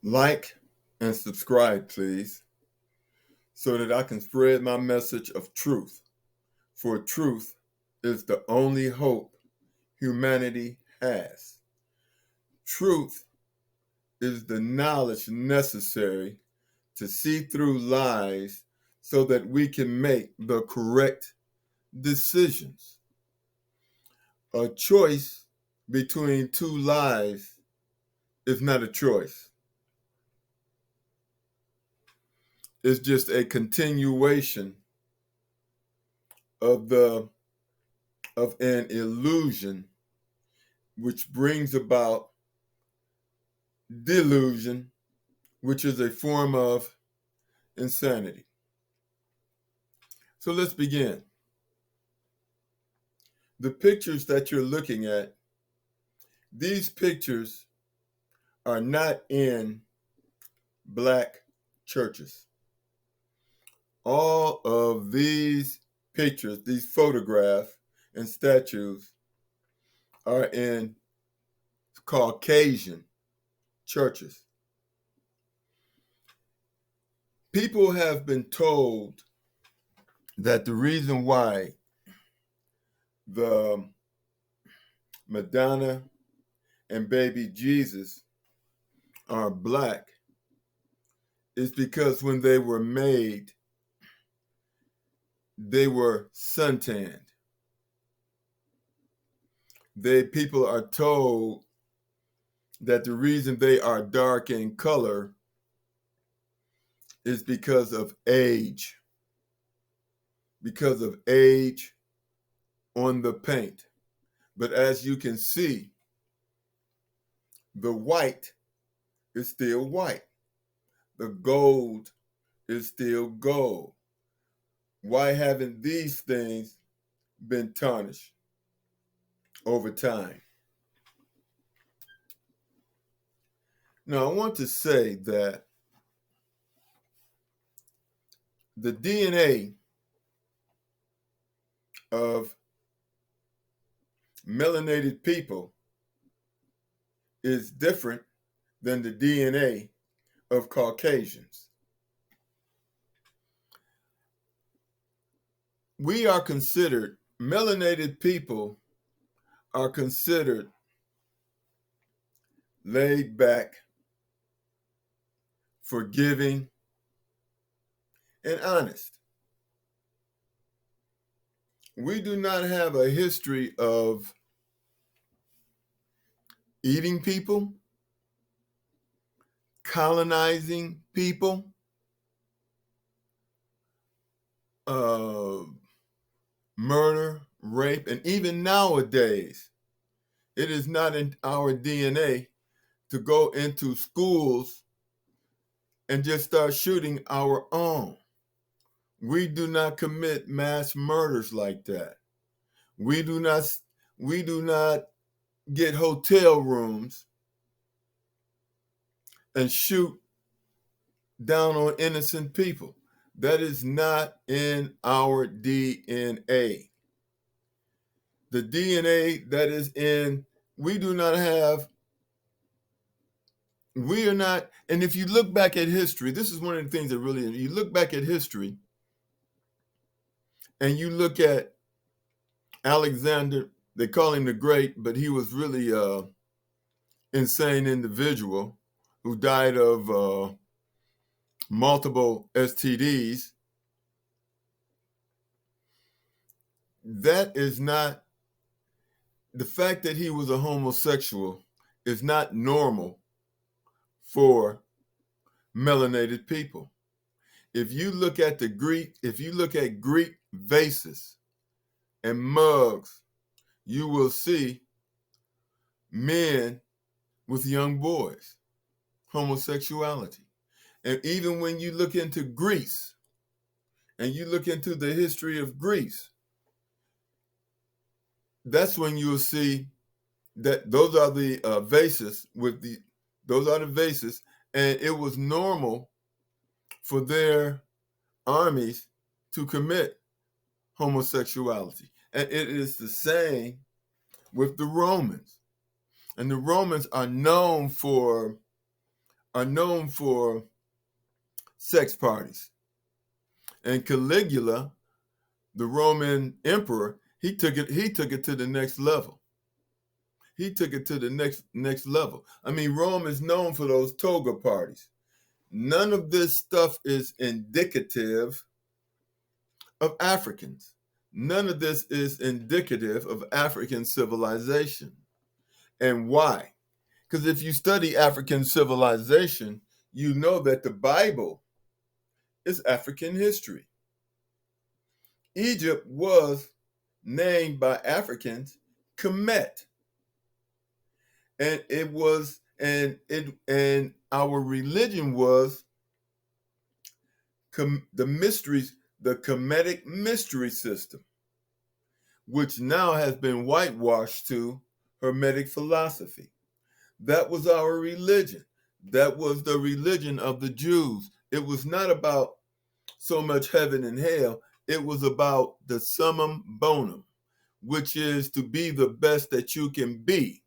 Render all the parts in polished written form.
Like and subscribe, please, so that I can spread my message of truth. For truth is the only hope humanity has. Truth is the knowledge necessary to see through lies so that we can make the correct decisions. A choice between two lies is not a choice. It's just a continuation of an illusion which brings about delusion, which is a form of insanity. So let's begin. The pictures that you're looking at, these pictures are not in black churches. All of these pictures, these photographs and statues are in Caucasian churches. People have been told that the reason why the Madonna and baby Jesus are black is because when they were made, they were suntanned. People are told that the reason they are dark in color is because of age on the paint. But as you can see, the white is still white. The gold is still gold. Why haven't these things been tarnished over time? Now, I want to say that the DNA of melanated people is different than the DNA of Caucasians. Melanated people are considered laid back, forgiving, and honest. We do not have a history of eating people, colonizing people, murder, rape, and even nowadays, it is not in our DNA to go into schools and just start shooting our own. We do not commit mass murders like that. We do not get hotel rooms and shoot down on innocent people. That is not in our DNA. The DNA that is in, we are not, and if you look back at history, this is one of the things that really, you look back at history and you look at Alexander, they call him the Great, but he was really an insane individual who died of multiple STDs. That is not, the fact that he was a homosexual is not normal for melanated people. If you look at Greek vases and mugs, you will see men with young boys, homosexuality. And even when you look into Greece and you look into the history of Greece, that's when you'll see that those are the vases and it was normal for their armies to commit homosexuality. And it is the same with the Romans. And the Romans are known for are known for sex parties. And Caligula, the Roman emperor, he took it to the next level. He took it to the next level. I mean, Rome is known for those toga parties. None of this stuff is indicative of Africans. None of this is indicative of African civilization. And why? Because if you study African civilization, you know that the Bible is African history. Egypt was named by Africans Kemet. And it was, and our religion was the mysteries, the Kemetic mystery system, which now has been whitewashed to Hermetic philosophy. That was our religion. That was the religion of the Jews. It was not about so much heaven and hell. It was about the summum bonum, which is to be the best that you can be.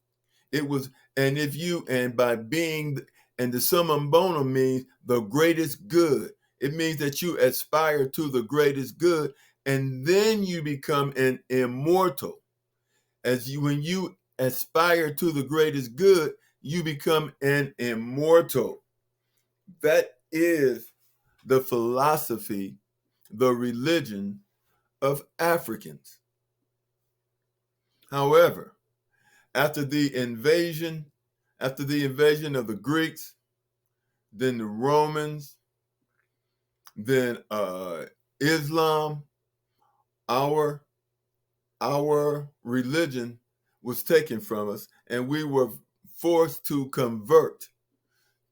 It was, and if you, and by being, and the summum bonum means the greatest good. It means that you aspire to the greatest good, and then you become an immortal. When you aspire to the greatest good, you become an immortal. That is the philosophy, the religion of Africans. However, after the invasion of the Greeks, then the Romans, then Islam, our religion was taken from us, and we were forced to convert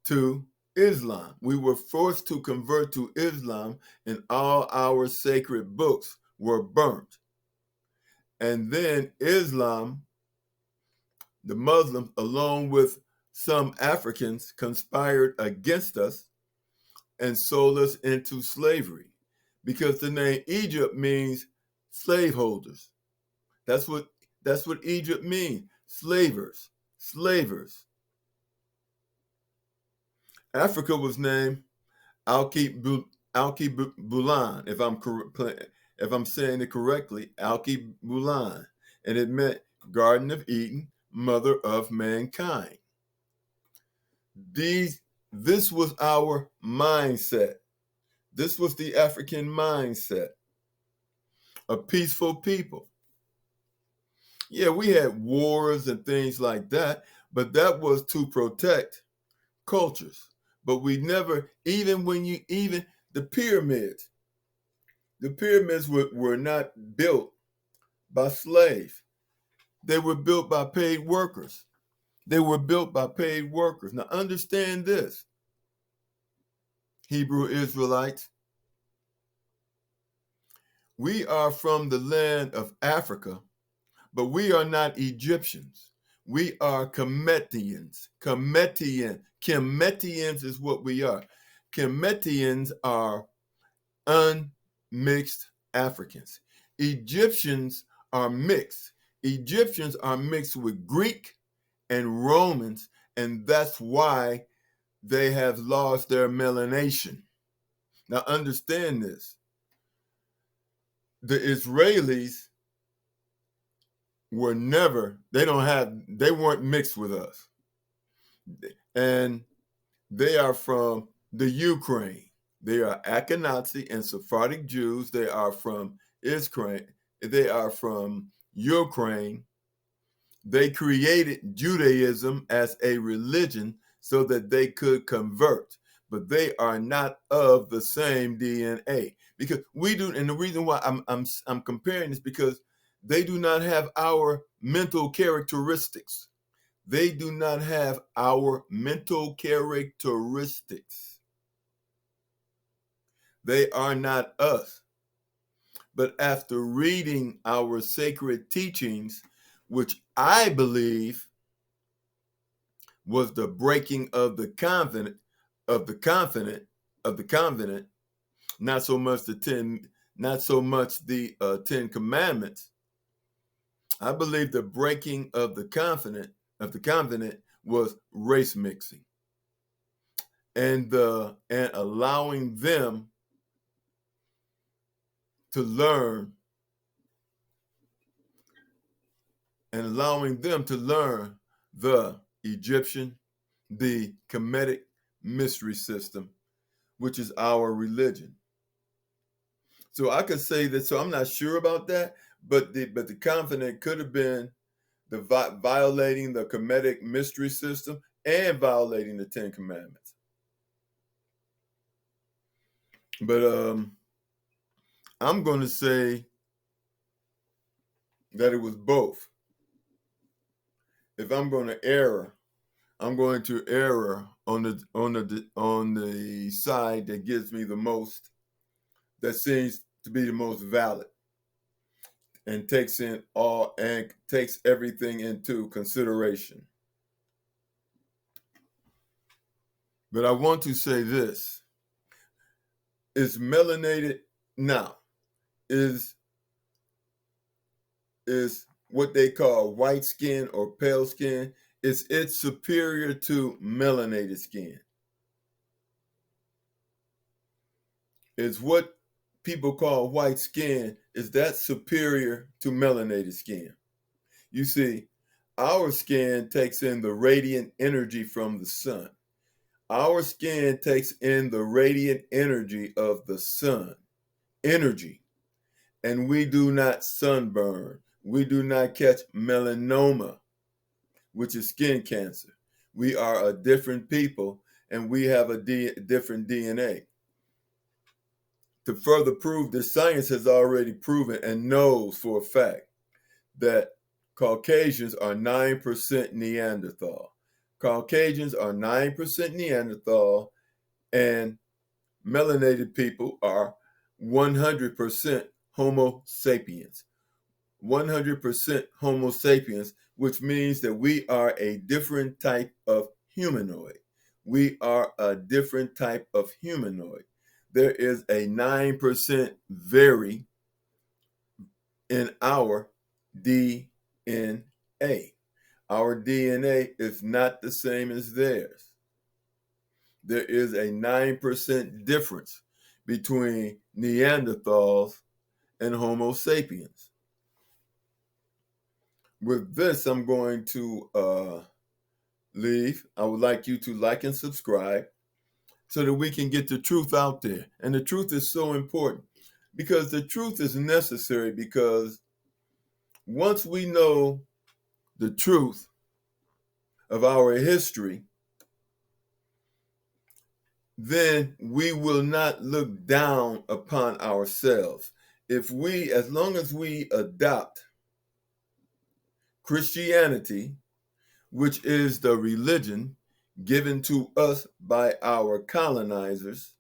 to Islam. We were forced to convert to Islam, and all our sacred books were burnt. And then Islam, the Muslims, along with some Africans, conspired against us and sold us into slavery, because the name Egypt means slaveholders. That's what Egypt means, slavers. Africa was named Alkebulan, if I'm saying it correctly, Alkebulan, and it meant Garden of Eden, mother of mankind. This was our mindset. This was the African mindset. A peaceful people. Yeah, we had wars and things like that, but that was to protect cultures. But we never, even the pyramids were not built by slaves. They were built by paid workers. Now understand this, Hebrew Israelites. We are from the land of Africa, but we are not Egyptians. We are Kemetians. Kemetians is what we are. Kemetians are unmixed Africans. Egyptians are mixed. Egyptians are mixed with Greek and Romans, and that's why they have lost their melanation. Now understand this. The Israelis they weren't mixed with us. And they are from the Ukraine. They are Ashkenazi and Sephardic Jews. They are from Israel. They are from Ukraine. They created Judaism as a religion so that they could convert, but they are not of the same DNA, because we do. And the reason why I'm comparing this, because they do not have our mental characteristics. They do not have our mental characteristics. They are not us. But after reading our sacred teachings, which I believe was the breaking of the covenant, not so much the 10 commandments. I believe the breaking of the covenant was race mixing. and allowing them to learn the Egyptian, the Kemetic mystery system, which is our religion. So I could say that. So I'm not sure about that, but the confident could have been the violating the Kemetic mystery system and violating the Ten Commandments. But I'm going to say that it was both. If I'm going to err, I'm going to err on the side that gives me the most, that seems to be the most valid, and takes everything into consideration. But I want to say this: is melanated now is what they call white skin or pale skin. Is it superior to melanated skin? Is what people call white skin, is that superior to melanated skin? You see, our skin takes in the radiant energy from the sun. Our skin takes in the radiant energy of the sun, energy, and we do not sunburn. We do not catch melanoma, which is skin cancer. We are a different people, and we have a different DNA. To further prove this, science has already proven and knows for a fact that Caucasians are 9% Neanderthal. Caucasians are 9% Neanderthal, and melanated people are 100% Homo sapiens. 100% Homo sapiens, which means that we are a different type of humanoid. We are a different type of humanoid. There is a 9% vary in our DNA. Our DNA is not the same as theirs. There is a 9% difference between Neanderthals and Homo sapiens. With this, I'm going to leave. I would like you to like and subscribe so that we can get the truth out there. And the truth is so important because the truth is necessary, because once we know the truth of our history, then we will not look down upon ourselves. As long as we adopt Christianity, which is the religion given to us by our colonizers,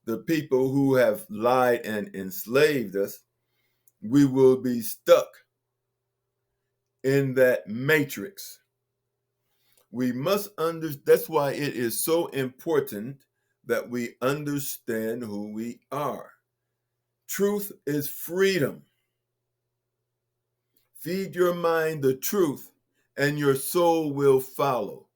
the people who have lied and enslaved us, we will be stuck in that matrix. We must that's why it is so important that we understand who we are. Truth is freedom. Feed your mind the truth, and your soul will follow.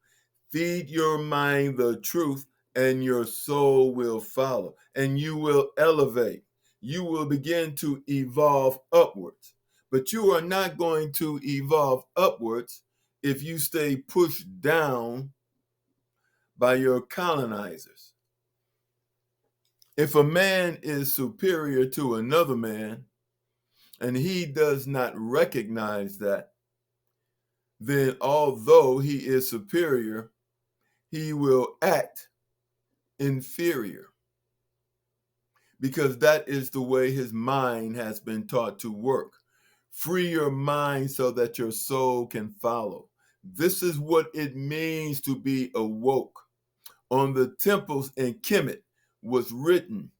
Feed your mind the truth, and your soul will follow, and you will elevate. You will begin to evolve upwards. But you are not going to evolve upwards if you stay pushed down by your colonizers. If a man is superior to another man and he does not recognize that, then although he is superior, he will act inferior, because that is the way his mind has been taught to work. Free your mind so that your soul can follow. This is what it means to be awoke. On the temples in Kemet was written,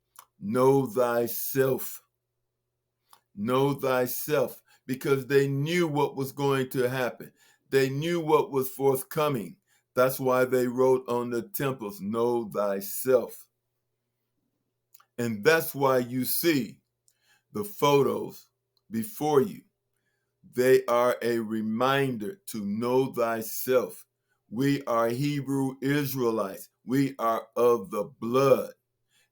"Know thyself." Know thyself, because they knew what was going to happen. They knew what was forthcoming. That's why they wrote on the temples, "Know thyself." And that's why you see the photos before you. They are a reminder to know thyself. We are Hebrew Israelites. We are of the blood.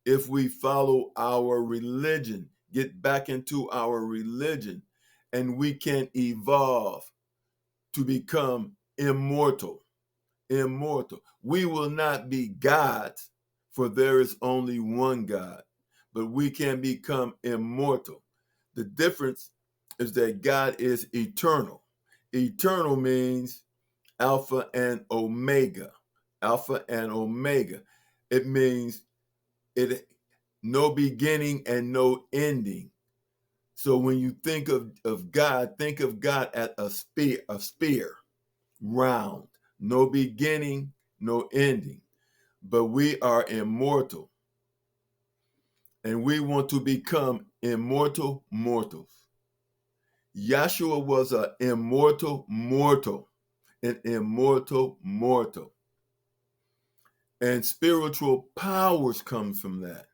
If we follow our religion, get back into our religion, and we can evolve to become immortal. Immortal. We will not be gods, for there is only one God, but we can become immortal. The difference is that God is eternal. Eternal means Alpha and Omega. Alpha and Omega. It means it no beginning and no ending. So when you think of God, think of God at a spear, round, no beginning, no ending. But we are immortal, and we want to become immortal mortals. Yahshua was an immortal mortal, an immortal mortal. And spiritual powers come from that.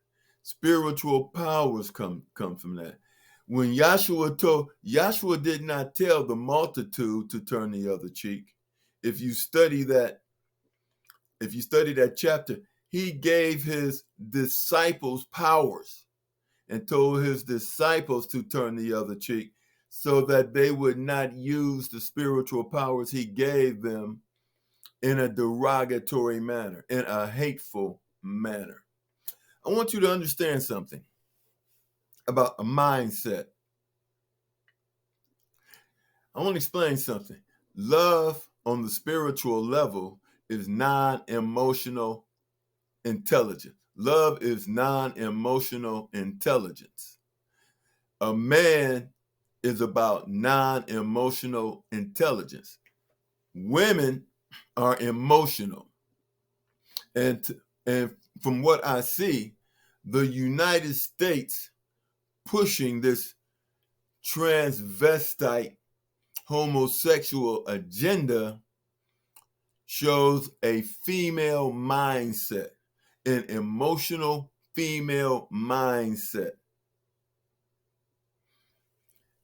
Spiritual powers come from that. When Yahshua did not tell the multitude to turn the other cheek. If you study that chapter, he gave his disciples powers and told his disciples to turn the other cheek so that they would not use the spiritual powers he gave them in a derogatory manner, in a hateful manner. I want you to understand something about a mindset. I want to explain something. Love on the spiritual level is non-emotional intelligence. Love is non-emotional intelligence. A man is about non-emotional intelligence. Women are emotional. And from what I see, the United States pushing this transvestite homosexual agenda shows a female mindset, an emotional female mindset.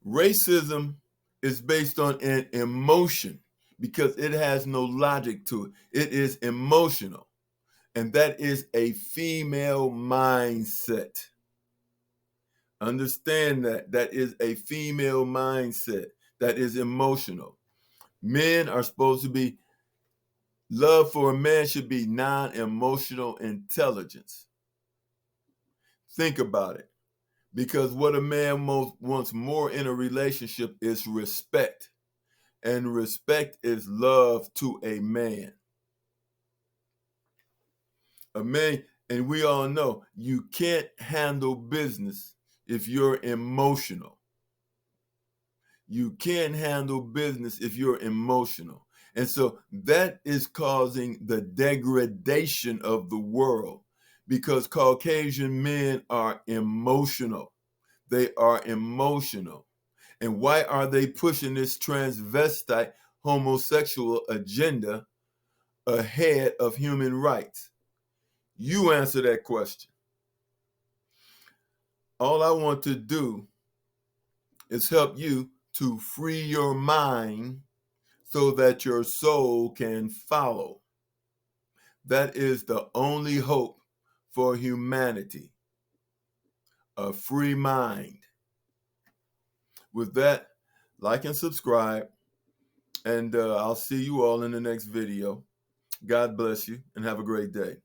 Racism is based on an emotion because it has no logic to it. It is emotional. And that is a female mindset. Understand that. That is a female mindset. That is emotional. Men are supposed to be, love for a man should be non-emotional intelligence. Think about it. Because what a man wants more in a relationship is respect. And respect is love to a man. A man, and we all know, you can't handle business if you're emotional. You can't handle business if you're emotional. And so that is causing the degradation of the world because Caucasian men are emotional. They are emotional. And why are they pushing this transvestite homosexual agenda ahead of human rights? You answer that question. All I want to do is help you to free your mind so that your soul can follow. That is the only hope for humanity, a free mind. With that, like and subscribe, and I'll see you all in the next video. God bless you, and have a great day.